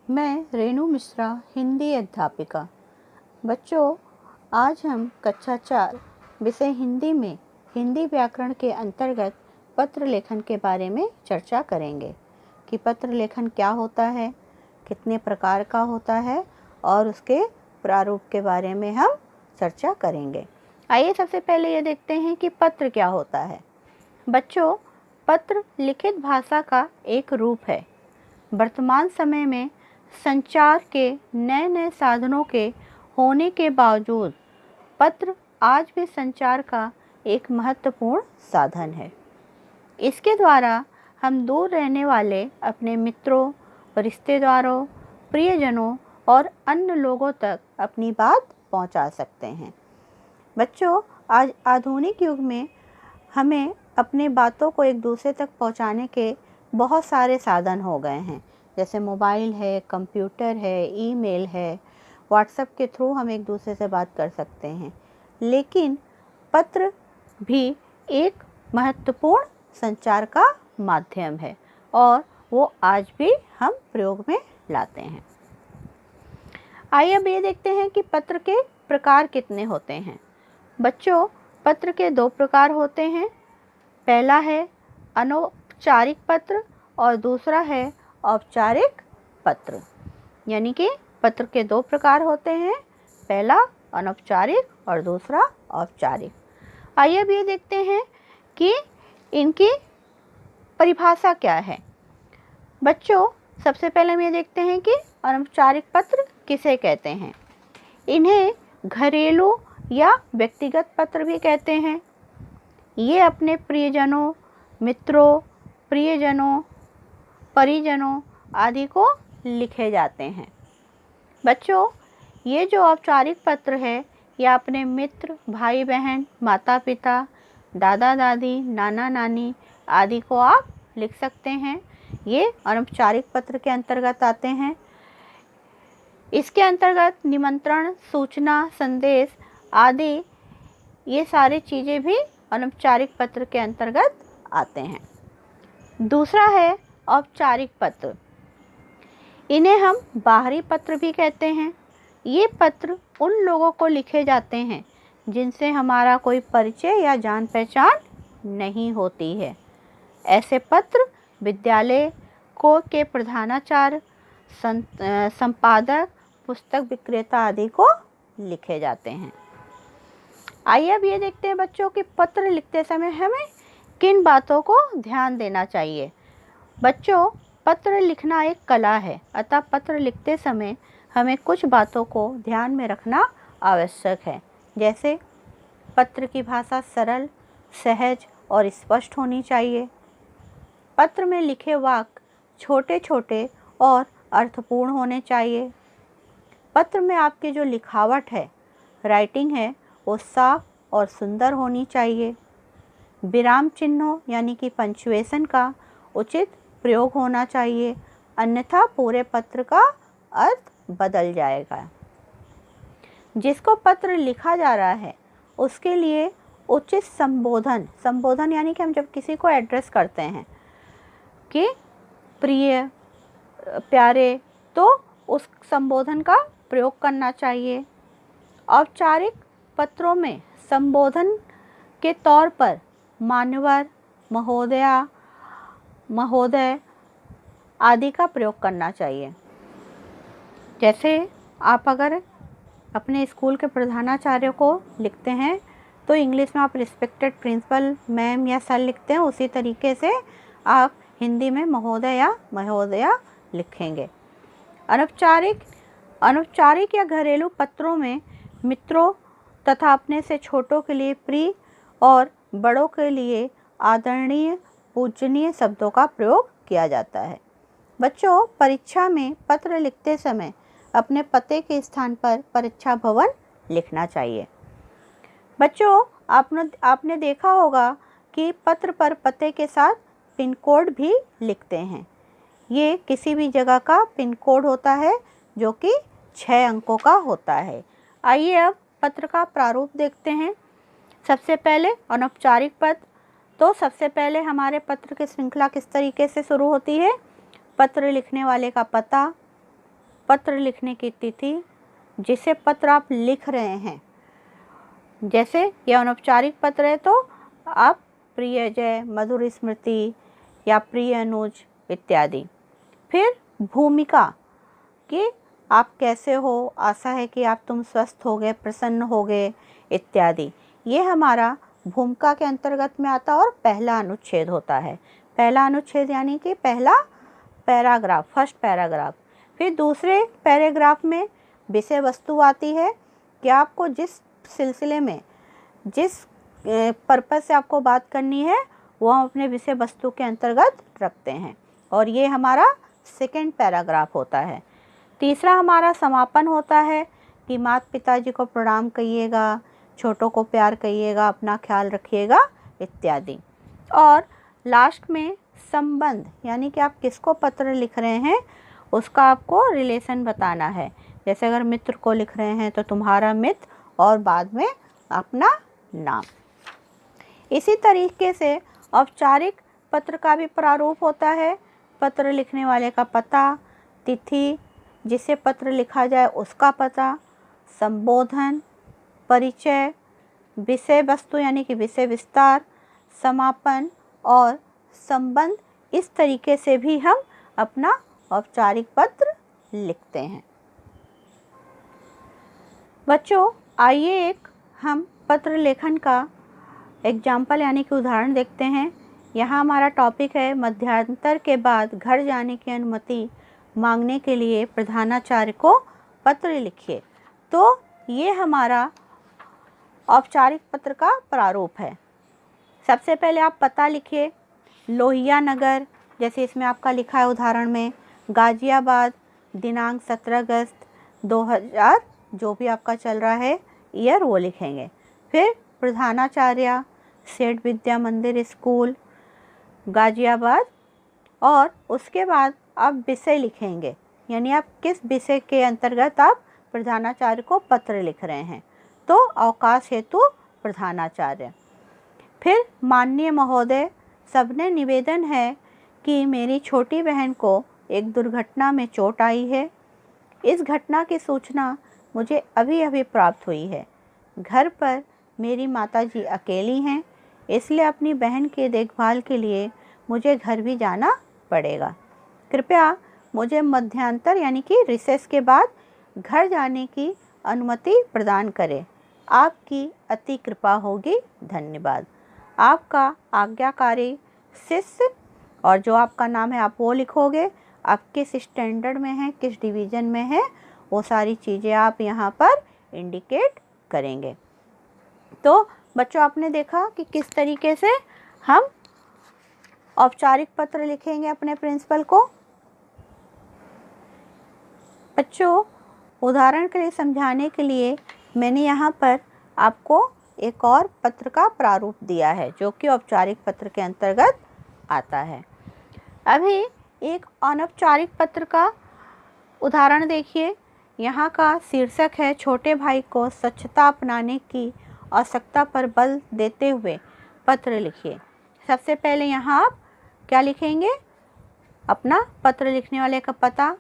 मैं रेणु मिश्रा, हिंदी अध्यापिका। बच्चों, आज हम कक्षा 4 विषय हिंदी में हिंदी व्याकरण के अंतर्गत पत्र लेखन के बारे में चर्चा करेंगे कि पत्र लेखन क्या होता है, कितने प्रकार का होता है और उसके प्रारूप के बारे में हम चर्चा करेंगे। आइए सबसे पहले ये देखते हैं कि पत्र क्या होता है। बच्चों, पत्र लिखित भाषा का एक रूप है। वर्तमान समय में संचार के नए नए साधनों के होने के बावजूद पत्र आज भी संचार का एक महत्वपूर्ण साधन है। इसके द्वारा हम दूर रहने वाले अपने मित्रों, रिश्तेदारों, प्रियजनों और अन्य लोगों तक अपनी बात पहुंचा सकते हैं। बच्चों, आज आधुनिक युग में हमें अपनी बातों को एक दूसरे तक पहुंचाने के बहुत सारे साधन हो गए हैं, जैसे मोबाइल है, कंप्यूटर है, ईमेल है, व्हाट्सएप के थ्रू हम एक दूसरे से बात कर सकते हैं। लेकिन पत्र भी एक महत्वपूर्ण संचार का माध्यम है और वो आज भी हम प्रयोग में लाते हैं। आइए अब ये देखते हैं कि पत्र के प्रकार कितने होते हैं। बच्चों, पत्र के 2 प्रकार होते हैं। पहला है अनौपचारिक पत्र और दूसरा है औपचारिक पत्र। यानी कि पत्र के 2 प्रकार होते हैं, पहला अनौपचारिक और दूसरा औपचारिक। आइए अब ये देखते हैं कि इनकी परिभाषा क्या है। बच्चों, सबसे पहले हम ये देखते हैं कि अनौपचारिक पत्र किसे कहते हैं। इन्हें घरेलू या व्यक्तिगत पत्र भी कहते हैं। ये अपने प्रियजनों, मित्रों, प्रियजनों, परिजनों आदि को लिखे जाते हैं। बच्चों, ये जो औपचारिक पत्र है, यह अपने मित्र, भाई बहन, माता पिता, दादा दादी, नाना नानी आदि को आप लिख सकते हैं। ये अनौपचारिक पत्र के अंतर्गत आते हैं। इसके अंतर्गत निमंत्रण, सूचना, संदेश आदि ये सारी चीज़ें भी अनौपचारिक पत्र के अंतर्गत आते हैं। दूसरा है औपचारिक पत्र। इन्हें हम बाहरी पत्र भी कहते हैं। ये पत्र उन लोगों को लिखे जाते हैं जिनसे हमारा कोई परिचय या जान पहचान नहीं होती है। ऐसे पत्र विद्यालय के प्रधानाचार्य, संपादक, पुस्तक विक्रेता आदि को लिखे जाते हैं। आइए अब ये देखते हैं बच्चों कि पत्र लिखते समय हमें किन बातों को ध्यान देना चाहिए। बच्चों, पत्र लिखना एक कला है, अतः पत्र लिखते समय हमें कुछ बातों को ध्यान में रखना आवश्यक है। जैसे पत्र की भाषा सरल, सहज और स्पष्ट होनी चाहिए। पत्र में लिखे वाक्य छोटे छोटे और अर्थपूर्ण होने चाहिए। पत्र में आपकी जो लिखावट है, राइटिंग है, वो साफ और सुंदर होनी चाहिए। विराम चिन्हों यानी कि पंक्चुएशन का उचित प्रयोग होना चाहिए, अन्यथा पूरे पत्र का अर्थ बदल जाएगा। जिसको पत्र लिखा जा रहा है उसके लिए उचित संबोधन यानी कि हम जब किसी को एड्रेस करते हैं कि प्रिय, प्यारे, तो उस संबोधन का प्रयोग करना चाहिए। औपचारिक पत्रों में संबोधन के तौर पर मान्यवर, महोदया, महोदय आदि का प्रयोग करना चाहिए। जैसे आप अगर अपने स्कूल के प्रधानाचार्य को लिखते हैं तो इंग्लिश में आप रिस्पेक्टेड प्रिंसिपल, मैम या सर लिखते हैं, उसी तरीके से आप हिंदी में महोदय या महोदया लिखेंगे। अनौपचारिक या घरेलू पत्रों में मित्रों तथा अपने से छोटों के लिए प्रिय और बड़ों के लिए आदरणीय, पूजनीय शब्दों का प्रयोग किया जाता है। बच्चों, परीक्षा में पत्र लिखते समय अपने पते के स्थान पर परीक्षा भवन लिखना चाहिए। बच्चों, आपने देखा होगा कि पत्र पर पते के साथ पिन कोड भी लिखते हैं। ये किसी भी जगह का पिन कोड होता है जो कि 6 अंकों का होता है। आइए अब पत्र का प्रारूप देखते हैं। सबसे पहले अनौपचारिक पत्र। तो सबसे पहले हमारे पत्र की श्रृंखला किस तरीके से शुरू होती है। पत्र लिखने वाले का पता, पत्र लिखने की तिथि, जिसे पत्र आप लिख रहे हैं। जैसे ये अनौपचारिक पत्र है तो आप प्रिय जय, मधुर स्मृति या प्रिय अनुज इत्यादि। फिर भूमिका कि आप कैसे हो, आशा है कि तुम स्वस्थ हो गए, प्रसन्न हो गए इत्यादि। ये हमारा भूमिका के अंतर्गत में आता और पहला अनुच्छेद होता है। पहला अनुच्छेद यानी कि पहला पैराग्राफ, फर्स्ट पैराग्राफ। फिर दूसरे पैराग्राफ में विषय वस्तु आती है कि आपको जिस सिलसिले में, जिस पर्पस से आपको बात करनी है वो हम अपने विषय वस्तु के अंतर्गत रखते हैं, और ये हमारा सेकंड पैराग्राफ होता है। तीसरा हमारा समापन होता है कि माता पिताजी को प्रणाम कहिएगा, छोटों को प्यार कहिएगा, अपना ख्याल रखिएगा इत्यादि। और लास्ट में संबंध, यानी कि आप किसको पत्र लिख रहे हैं उसका आपको रिलेशन बताना है। जैसे अगर मित्र को लिख रहे हैं तो तुम्हारा मित्र और बाद में अपना नाम। इसी तरीके से औपचारिक पत्र का भी प्रारूप होता है। पत्र लिखने वाले का पता, तिथि, जिसे पत्र लिखा जाए उसका पता, संबोधन, परिचय, विषय वस्तु यानी कि विषय विस्तार, समापन और संबंध। इस तरीके से भी हम अपना औपचारिक पत्र लिखते हैं। बच्चों, आइए एक हम पत्र लेखन का एग्जाम्पल यानी कि उदाहरण देखते हैं। यहाँ हमारा टॉपिक है मध्यांतर के बाद घर जाने की अनुमति मांगने के लिए प्रधानाचार्य को पत्र लिखिए। तो ये हमारा औपचारिक पत्र का प्रारूप है। सबसे पहले आप पता लिखिए, लोहिया नगर, जैसे इसमें आपका लिखा है उदाहरण में, गाजियाबाद, दिनांक 17 अगस्त 2000, जो भी आपका चल रहा है ईयर वो लिखेंगे। फिर प्रधानाचार्य, सेठ विद्या मंदिर स्कूल, गाजियाबाद, और उसके बाद आप विषय लिखेंगे, यानी आप किस विषय के अंतर्गत आप प्रधानाचार्य को पत्र लिख रहे हैं। तो अवकाश हेतु प्रधानाचार्य। फिर माननीय महोदय, सबने निवेदन है कि मेरी छोटी बहन को एक दुर्घटना में चोट आई है। इस घटना की सूचना मुझे अभी अभी प्राप्त हुई है। घर पर मेरी माताजी अकेली हैं, इसलिए अपनी बहन की देखभाल के लिए मुझे घर भी जाना पड़ेगा। कृपया मुझे मध्यांतर यानी कि रिसेस के बाद घर जाने की अनुमति प्रदान करें। आपकी अति कृपा होगी, धन्यवाद। आपका आज्ञाकारी शिष्य, और जो आपका नाम है आप वो लिखोगे, आप किस स्टैंडर्ड में हैं, किस डिवीज़न में हैं, वो सारी चीज़ें आप यहाँ पर इंडिकेट करेंगे। तो बच्चों, आपने देखा कि किस तरीके से हम औपचारिक पत्र लिखेंगे अपने प्रिंसिपल को। बच्चों, उदाहरण के लिए समझाने के लिए मैंने यहाँ पर आपको एक और पत्र का प्रारूप दिया है जो कि औपचारिक पत्र के अंतर्गत आता है। अभी एक अनौपचारिक पत्र का उदाहरण देखिए। यहाँ का शीर्षक है छोटे भाई को स्वच्छता अपनाने की आवश्यकता पर बल देते हुए पत्र लिखिए। सबसे पहले यहाँ आप क्या लिखेंगे, अपना पत्र लिखने वाले का पता,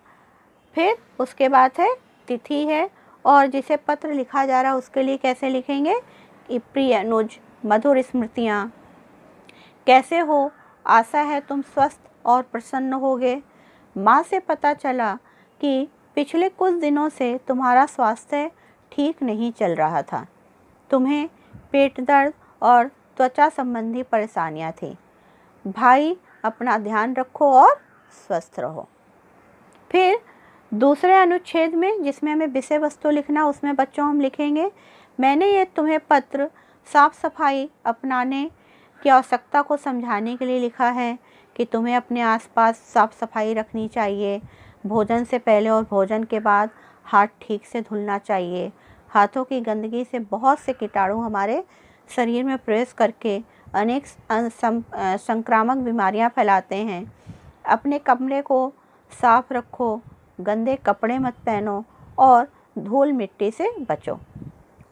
फिर उसके बाद है तिथि है, और जिसे पत्र लिखा जा रहा है उसके लिए कैसे लिखेंगे, प्रिय अनुज, मधुर स्मृतियाँ, कैसे हो, आशा है तुम स्वस्थ और प्रसन्न होगे। माँ से पता चला कि पिछले कुछ दिनों से तुम्हारा स्वास्थ्य ठीक नहीं चल रहा था, तुम्हें पेट दर्द और त्वचा संबंधी परेशानियां थी। भाई, अपना ध्यान रखो और स्वस्थ रहो। फिर दूसरे अनुच्छेद में जिसमें हमें विषय वस्तु लिखना, उसमें बच्चों हम लिखेंगे, मैंने ये तुम्हें पत्र साफ सफाई अपनाने की आवश्यकता को समझाने के लिए लिखा है कि तुम्हें अपने आसपास साफ सफाई रखनी चाहिए। भोजन से पहले और भोजन के बाद हाथ ठीक से धुलना चाहिए। हाथों की गंदगी से बहुत से कीटाणु हमारे शरीर में प्रवेश करके अनेक संक्रामक बीमारियां फैलाते हैं। अपने कमरे को साफ रखो, गंदे कपड़े मत पहनो और धूल मिट्टी से बचो।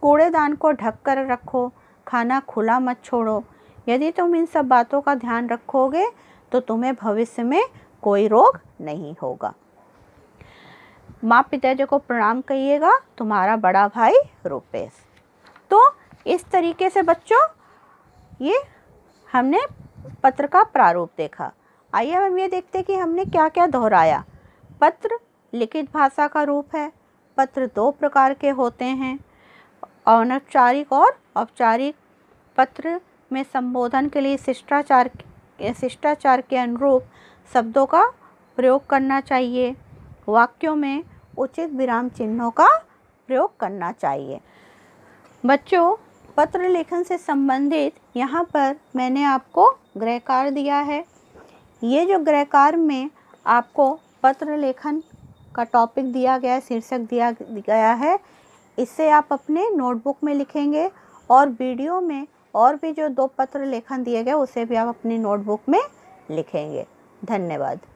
कूड़ेदान को ढक कर रखो, खाना खुला मत छोड़ो। यदि तुम इन सब बातों का ध्यान रखोगे तो तुम्हें भविष्य में कोई रोग नहीं होगा। माँ पिताजी को प्रणाम कहिएगा, तुम्हारा बड़ा भाई रूपेश। तो इस तरीके से बच्चों ये हमने पत्र का प्रारूप देखा। आइए हम ये देखते हैं कि हमने क्या क्या दोहराया। पत्र लिखित भाषा का रूप है। पत्र दो प्रकार के होते हैं, अनौपचारिक और औपचारिक। पत्र में संबोधन के लिए शिष्टाचार के अनुरूप शब्दों का प्रयोग करना चाहिए। वाक्यों में उचित विराम चिन्हों का प्रयोग करना चाहिए। बच्चों, पत्र लेखन से संबंधित यहाँ पर मैंने आपको गृहकार दिया है। ये जो गृहकार में आपको पत्र लेखन का टॉपिक दिया गया है, शीर्षक दिया गया है, इससे आप अपने नोटबुक में लिखेंगे और वीडियो में और भी जो 2 पत्र लेखन दिए गए उसे भी आप अपनी नोटबुक में लिखेंगे। धन्यवाद।